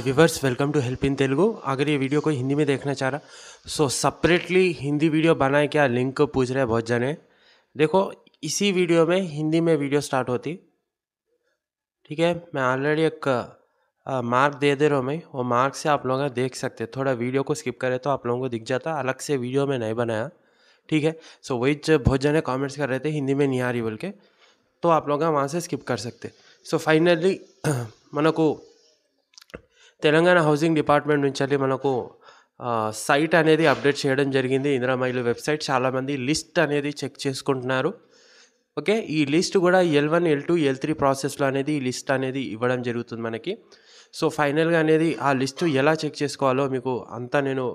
Viewers welcome to help in Telugu. अगर ये video कोई हिंदी में देखना चाह रहा सो सेपरेटली हिंदी वीडियो बनाए क्या, लिंक पूछ रहे हैं बहुत जने। देखो, इसी वीडियो में हिंदी में वीडियो स्टार्ट होती, ठीक है। मैं ऑलरेडी एक मार्क दे रहा हूँ, मैं वो मार्क से आप लोग देख सकते हैं। थोड़ा वीडियो को स्किप करें तो आप लोगों को दिख जाता, अलग से वीडियो में नहीं बनाया, ठीक है। सो वही बहुत जने कमेंट्स कर रहे थे हिंदी में नहीं आ रही बोल के, तो आप लोग वहाँ से स्किप कर सकते। सो फाइनली మనకు తెలంగాణ హౌసింగ్ డిపార్ట్మెంట్ నుంచి మనకు సైట్ అనేది అప్డేట్ చేయడం జరిగింది, ఇందిరమ్మ ఇల్లు వెబ్సైట్. చాలామంది లిస్ట్ అనేది చెక్ చేసుకుంటున్నారు. ఓకే, ఈ లిస్ట్ కూడా L1 L2 L3 ప్రాసెస్లో అనేది ఈ లిస్ట్ అనేది ఇవ్వడం జరుగుతుంది మనకి. సో ఫైనల్గా అనేది ఆ లిస్టు ఎలా చెక్ చేసుకోవాలో మీకు అంతా నేను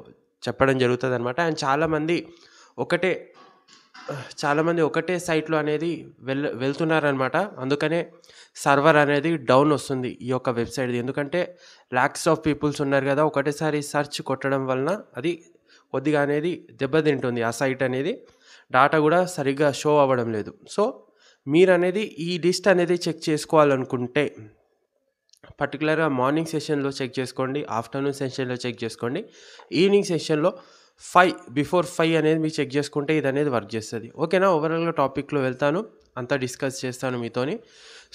చెప్పడం జరుగుతుంది అనమాట. అండ్ చాలామంది ఒకటే సైట్లో అనేది వెళ్తున్నారనమాట. అందుకనే సర్వర్ అనేది డౌన్ వస్తుంది ఈ యొక్క వెబ్సైట్ది. ఎందుకంటే ల్యాక్స్ ఆఫ్ పీపుల్స్ ఉన్నారు కదా, ఒకటేసారి సెర్చ్ కొట్టడం వలన అది కొద్దిగా అనేది దెబ్బతింటుంది. ఆ సైట్ అనేది డాటా కూడా సరిగ్గా షో అవ్వడం లేదు. సో మీరు అనేది ఈ లిస్ట్ అనేది చెక్ చేసుకోవాలనుకుంటే పర్టికులర్గా మార్నింగ్ సెషన్లో చెక్ చేసుకోండి, ఆఫ్టర్నూన్ సెషన్లో చెక్ చేసుకోండి, ఈవినింగ్ సెషన్లో బిఫోర్ 5 అనేది మీరు చెక్ చేసుకుంటే ఇది అనేది వర్క్ చేస్తుంది. ఓకేనా, ఓవరాల్గా టాపిక్లో వెళ్తాను, అంతా డిస్కస్ చేస్తాను మీతోని.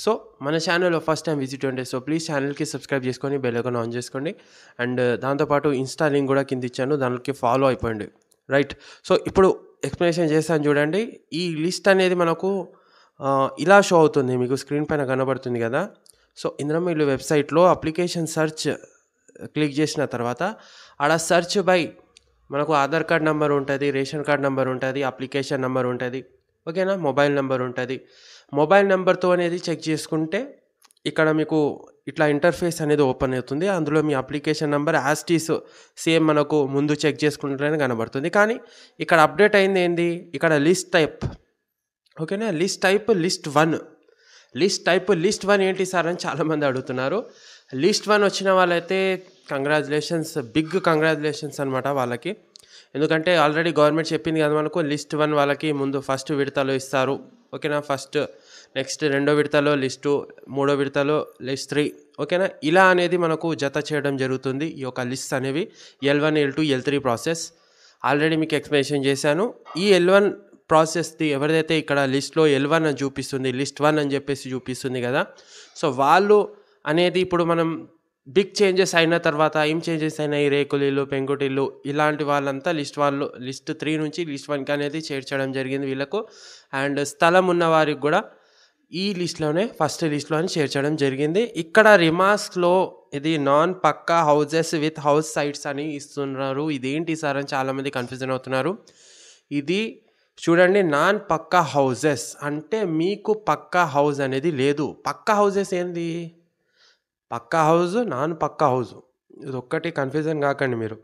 సో మన ఛానల్లో ఫస్ట్ టైం విజిట్ ఉంటే సో ప్లీజ్ ఛానల్కి సబ్స్క్రైబ్ చేసుకొని బెల్ ఐకాన్ ఆన్ చేసుకోండి. అండ్ దాంతోపాటు ఇన్స్టా లింక్ కూడా కింద ఇచ్చాను, దానికి ఫాలో అయిపోయింది, రైట్. సో ఇప్పుడు ఎక్స్ప్లెనేషన్ చేస్తాను చూడండి. ఈ లిస్ట్ అనేది మనకు ఇలా షో అవుతుంది, మీకు స్క్రీన్ పైన కనబడుతుంది కదా. సో ఇందిరమ్మ ఇల్లు వెబ్సైట్లో అప్లికేషన్ సెర్చ్ క్లిక్ చేసిన తర్వాత ఆడ సెర్చ్ బై మనకు ఆధార్ కార్డ్ నెంబర్ ఉంటుంది, రేషన్ కార్డ్ నెంబర్ ఉంటుంది, అప్లికేషన్ నెంబర్ ఉంటుంది, ఓకేనా, మొబైల్ నెంబర్ ఉంటుంది. మొబైల్ నెంబర్తో అనేది చెక్ చేసుకుంటే ఇక్కడ మీకు ఇట్లా ఇంటర్ఫేస్ అనేది ఓపెన్ అవుతుంది. అందులో మీ అప్లికేషన్ నెంబర్ యాస్టీస్ సేమ్ మనకు ముందు చెక్ చేసుకుంటేనే కనబడుతుంది. కానీ ఇక్కడ అప్డేట్ అయింది ఏంది, ఇక్కడ లిస్ట్ టైప్, ఓకేనా, లిస్ట్ టైప్ లిస్ట్ వన్ ఏంటి సార్ అని చాలామంది అడుగుతున్నారు. లిస్ట్ 1 వచ్చిన వాళ్ళైతే బిగ్ కంగ్రాచులేషన్స్ అనమాట వాళ్ళకి. ఎందుకంటే ఆల్రెడీ గవర్నమెంట్ చెప్పింది కదా మనకు, లిస్ట్ 1 వాళ్ళకి ముందు ఫస్ట్ విడతలో ఇస్తారు, ఓకేనా. నెక్స్ట్ రెండో విడతలో లిస్టు, మూడో విడతలో లిస్ట్ 3, ఓకేనా. ఇలా అనేది మనకు జత చేయడం జరుగుతుంది. ఈ యొక్క లిస్ట్ అనేవి L1 L2 L3 process already మీకు ఎక్స్ప్లెనేషన్ చేశాను. ఈ L1 ప్రాసెస్ది ఎవరిదైతే ఇక్కడ లిస్ట్లో L1 అని చూపిస్తుంది, లిస్ట్ 1 అని చెప్పేసి చూపిస్తుంది కదా, సో వాళ్ళు అనేది ఇప్పుడు మనం బిగ్ చేంజెస్ అయిన తర్వాత ఏం చేంజెస్ అయినాయి, రేకులిల్లు, పెంకుటిల్లు ఇలాంటి వాళ్ళంతా లిస్ట్ 3 నుంచి లిస్ట్ 1కి అనేది చేర్చడం జరిగింది వీళ్ళకు. అండ్ స్థలం ఉన్న వారికి కూడా ఈ లిస్ట్లోనే ఫస్ట్ లిస్ట్లోనే చేర్చడం జరిగింది. ఇక్కడ రిమార్క్స్లో ఇది non pucca houses with house sites అని ఇస్తున్నారు. ఇదేంటి సార్ అని చాలామంది కన్ఫ్యూజన్ అవుతున్నారు. ఇది చూడండి, నాన్ పక్కా హౌజెస్ అంటే మీకు పక్కా హౌస్ అనేది లేదు. పక్కా హౌజెస్ ఏంది, పక్కా హౌస్, నాన్ పక్కా హౌస్, ఇది ఒక్కటి కన్ఫ్యూజన్ కాకండి మీరు.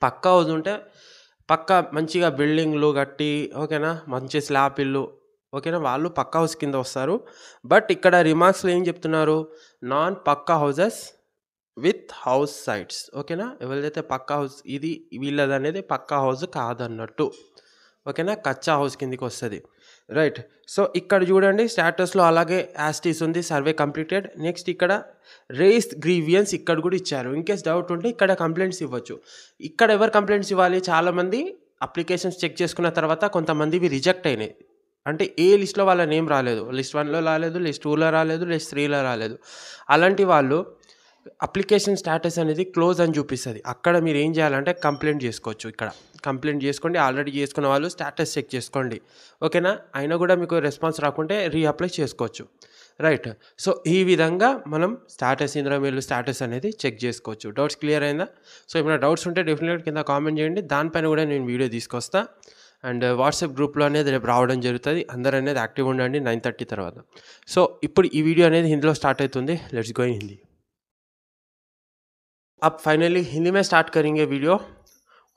పక్కా హౌస్ ఉంటే పక్కా మంచిగా బిల్డింగ్లు కట్టి, ఓకేనా, మంచి స్లాబ్ ఇల్లు, ఓకేనా, వాళ్ళు పక్కా హౌస్ కింద వస్తారు. బట్ ఇక్కడ రిమార్క్స్లో ఏం చెప్తున్నారు, non pucca houses with house sites, ఓకేనా. ఎవరిదైతే పక్కా హౌస్ ఇది వీళ్ళది అనేది పక్కా హౌస్ కాదన్నట్టు, ఓకేనా, కచ్చా హౌస్ కిందికి వస్తుంది, రైట్. సో ఇక్కడ చూడండి స్టేటస్లో అలాగే యాస్టీస్ ఉంది, సర్వే కంప్లీటెడ్. నెక్స్ట్ ఇక్కడ రేస్ గ్రీవియన్స్ ఇక్కడ కూడా ఇచ్చారు. ఇన్ కేస్ డౌట్ ఉంటే ఇక్కడ కంప్లైంట్స్ ఇవ్వచ్చు. ఇక్కడ ఎవరు కంప్లైంట్స్ ఇవ్వాలి, చాలామంది అప్లికేషన్స్ చెక్ చేసుకున్న తర్వాత కొంతమందివి రిజెక్ట్ అయినాయి, అంటే ఏ లిస్ట్లో వాళ్ళ నేమ్ రాలేదు, లిస్ట్ 1లో రాలేదు, లిస్ట్ 2లో రాలేదు, లిస్ట్ 3లో రాలేదు. అలాంటి వాళ్ళు అప్లికేషన్ స్టేటస్ అనేది క్లోజ్ అని చూపిస్తుంది. అక్కడ మీరు ఏం చేయాలంటే కంప్లైంట్ చేసుకోవచ్చు. ఇక్కడ కంప్లైంట్ చేసుకోండి, ఆల్రెడీ చేసుకున్న వాళ్ళు స్టేటస్ చెక్ చేసుకోండి, ఓకేనా. అయినా కూడా మీకు రెస్పాన్స్ రాకుంటే రీఅప్లై చేసుకోవచ్చు, రైట్. సో ఈ విధంగా మనం ఇందిరమ్మ ఇల్లు స్టేటస్ అనేది చెక్ చేసుకోవచ్చు. డౌట్స్ క్లియర్ అయిందా? సో ఏమైనా డౌట్స్ ఉంటే డెఫినెట్గా కింద కామెంట్ చేయండి, దానిపైన కూడా నేను వీడియో తీసుకొస్తా. అండ్ వాట్సాప్ గ్రూప్లో అనేది రేపు రావడం జరుగుతుంది. అందరూ అనేది యాక్టివ్ ఉండండి 9:30 తర్వాత. సో ఇప్పుడు ఈ వీడియో అనేది హిందీలో స్టార్ట్ అవుతుంది. Let's go in Hindi. अब फाइनली हिंदी में स्टार्ट करेंगे वीडियो.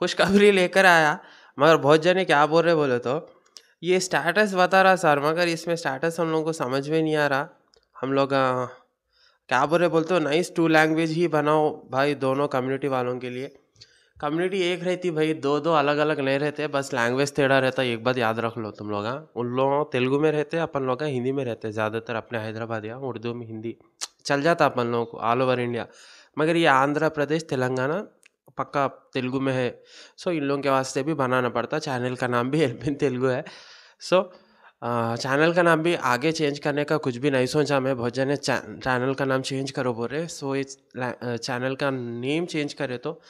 खुशखबरी लेकर आया, मगर बहुत जने क्या बोल रहे बोले तो ये स्टेटस बता रहा सर, मगर इसमें स्टेटस हम लोगों को समझ में नहीं आ रहा. हम लोग क्या बोल रहे बोलते हो, नाइस 2 लैंग्वेज ही बनाओ भाई दोनों कम्युनिटी वालों के लिए. कम्युनिटी एक रहती भाई, दो अलग अलग नहीं रहते, बस लैंग्वेज टेढ़ा रहता. एक बात याद रख लो तुम लोग, उन लोग तेलुगु में रहते, अपन लोग हिंदी में रहते. ज़्यादातर अपने हैदराबाद या उर्दू में हिंदी चल जाता अपन लोगों को ऑल ओवर इंडिया. मगर ये आंध्र प्रदेश तेलंगाना पक्का तेलुगु में है। सो इन लोगों के वास्ते भी बनाना पड़ता। चैनल का नाम भी हेल्प इन तेलुगु है। सो चैनल का नाम भी आगे चेंज करने का कुछ भी नहीं सोचा मैं। बहुत जने चैनल का नाम चेंज करो बोल रहे। सो इस चैनल का नेम चेंज करे तो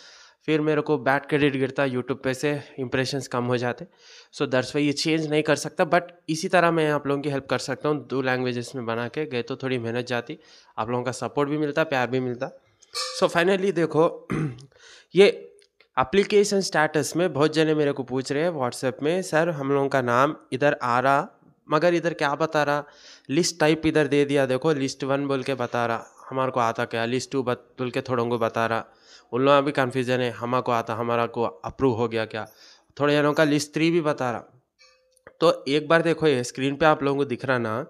फिर मेरे को बैड क्रेडिट गिरता यूट्यूब पे से, इंप्रेशंस कम हो जाते। सो दैट्स वाई ये चेंज नहीं कर सकता। बट इसी तरह मैं आप लोगों की हेल्प कर सकता हूँ। 2 लैंग्वेजेस में बना के गए तो थोड़ी मेहनत जाती, आप लोगों का सपोर्ट भी मिलता, प्यार भी मिलता। सो फाइनली देखो ये एप्लीकेशन स्टेटस में बहुत जने मेरे को पूछ रहे हैं व्हाट्सएप में, सर हम लोगों का नाम इधर आ रहा मगर इधर क्या बता रहा, लिस्ट टाइप इधर दे दिया, देखो लिस्ट 1 बोल के बता रहा, हमारे को आता क्या, लिस्ट 2 बोल के थोड़ों को बता रहा। उन लोगों का भी कन्फ्यूजन है, हमारे को आता, हमारा को अप्रूव हो गया क्या। थोड़े जनों का लिस्ट 3 भी बता रहा। तो एक बार देखो ये स्क्रीन पे आप लोगों को दिख रहा ना,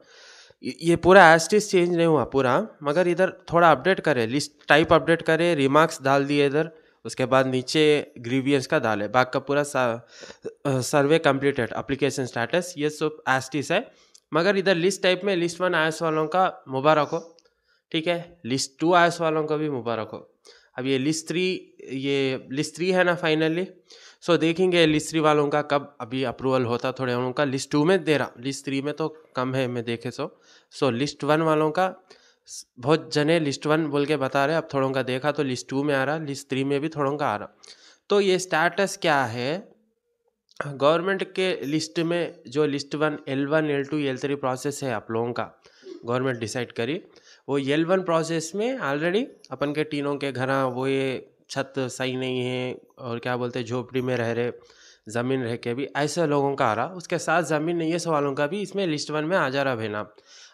ये पूरा एस्टिस चेंज नहीं हुआ पूरा, मगर इधर थोड़ा अपडेट करे, लिस्ट टाइप अपडेट करे, रिमार्क्स डाल दिए इधर, उसके बाद नीचे ग्रीवियंस का डाले, बाकी का पूरा सर्वे कंप्लीटेड, एप्लीकेशन स्टेटस, ये सब एस्टिस है। मगर इधर लिस्ट टाइप में लिस्ट 1 आईएएस वालों का मुबारक हो, ठीक है, लिस्ट 2 आईएएस वालों का भी मुबारक हो। अब ये लिस्ट 3 है ना फाइनली। सो देखेंगे लिस्ट 3 वालों का कब अभी अप्रूवल होता, थोड़े उनों का लिस्ट 2 में दे रहा, लिस्ट 3 में तो कम है मैं देखे। सो लिस्ट 1 वालों का बहुत जने लिस्ट 1 बोल के बता रहे, अब थोड़ों का देखा तो लिस्ट 2 में आ रहा, लिस्ट 3 में भी थोड़ों का आ रहा। तो ये स्टेटस क्या है, गवर्नमेंट के लिस्ट में जो list 1 L1 L2 L3 process है आप लोगों का, गवर्नमेंट डिसाइड करी। वो L1 प्रोसेस में ऑलरेडी अपन के टीनों के घर वो ये छत सही नहीं है और क्या बोलते झोपड़ी में रह रहे, ज़मीन रह के भी ऐसे लोगों का आ रहा। उसके साथ ज़मीन नहीं है सवालों का भी इसमें लिस्ट 1 में आ जा रहा भेना।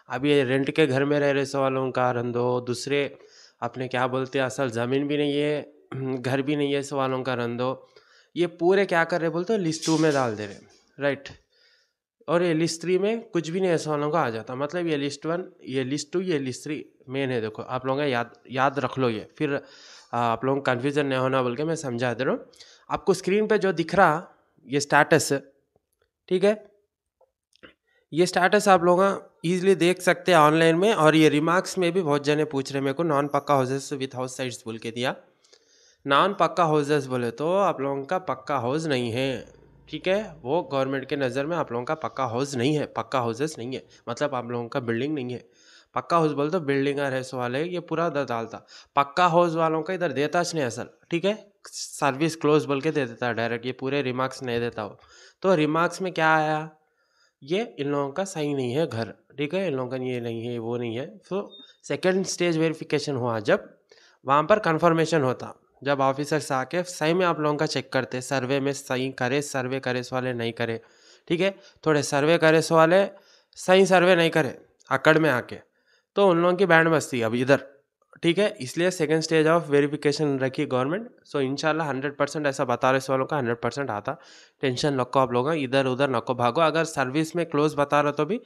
अब ये रेंट के घर में रह रहे सवालों का रंदो, दूसरे अपने क्या बोलते असल ज़मीन भी नहीं है, घर भी नहीं है सवालों का रंदो, ये पूरे क्या कर रहे बोलते लिस्ट 2 में डाल दे रहे, राइट। और ये लिस्ट 3 में कुछ भी नहीं ऐसा वालों का आ जाता। मतलब ये लिस्ट 1, ये लिस्ट 2, ये लिस्ट 3 मेन है। देखो आप लोगों का याद रख लो ये, फिर आप लोगों को कन्फ्यूजन नहीं होना बोल के मैं समझा दे रहा हूँ। आपको स्क्रीन पे जो दिख रहा ये स्टेटस, ठीक है, ये स्टेटस आप लोग ईजिली देख सकते हैं ऑनलाइन में। और ये रिमार्क्स में भी बहुत जने पूछ रहे मेरे को, नॉन पक्का हाउसेस विथ हाउस साइट्स बोल के दिया। नॉन पक्का हाउसेस बोले तो आप लोगों का पक्का हाउस नहीं है, ठीक है, वो गवर्नमेंट के नज़र में आप लोगों का पक्का हाउस नहीं है, पक्का हाउसेस नहीं है, मतलब आप लोगों का बिल्डिंग नहीं है। पक्का हाउस बोले तो बिल्डिंग है वाले, ये पूरा डालता। पक्का हाउस वालों का इधर देता नहीं असल, ठीक है, सर्विस क्लोज बोल के दे देता डायरेक्ट, ये पूरे रिमार्क्स नहीं देता हो। तो रिमार्क्स में क्या आया, ये इन लोगों का सही नहीं है घर, ठीक है, इन लोगों का ये नहीं है वो नहीं है। तो सेकेंड स्टेज वेरिफिकेशन हुआ जब, वहाँ पर कन्फर्मेशन होता, जब ऑफिसर्स आके सही में आप लोगों का चेक करते, सर्वे में सही करे, सर्वे करे वाले नहीं करे, ठीक है, थोड़े सर्वे करे वाले सही सर्वे नहीं करे अकड़ में आके, तो उन लोगों की बैंड बजती अब इधर, ठीक है। इसलिए सेकंड स्टेज ऑफ वेरिफिकेशन रखी गवर्नमेंट। सो इंशाल्लाह 100% ऐसा बता रहे वालों का 100% आता। टेंशन नको आप लोग, इधर उधर नको भागो। अगर सर्विस में क्लोज बता रहा तो भी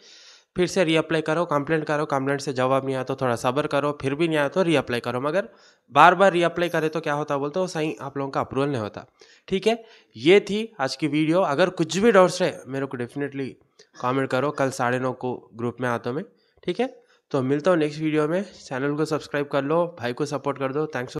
फिर से रीअप्लाई करो, कंप्लेंट करो, कंप्लेंट से जवाब नहीं आया तो थोड़ा सब्र करो, फिर भी नहीं आया तो रीअप्लाई करो। मगर बार बार रीअप्लाई करे तो क्या होता बोलते, वो सही आप लोगों का अप्रूवल नहीं होता, ठीक है। ये थी आज की वीडियो। अगर कुछ भी डाउट्स रहे मेरे को डेफिनेटली कमेंट करो, कल 9:30 को ग्रुप में आता हूँ मैं, ठीक है। तो मिलता हूँ नेक्स्ट वीडियो में। चैनल को सब्सक्राइब कर लो, भाई को सपोर्ट कर दो। थैंक्स।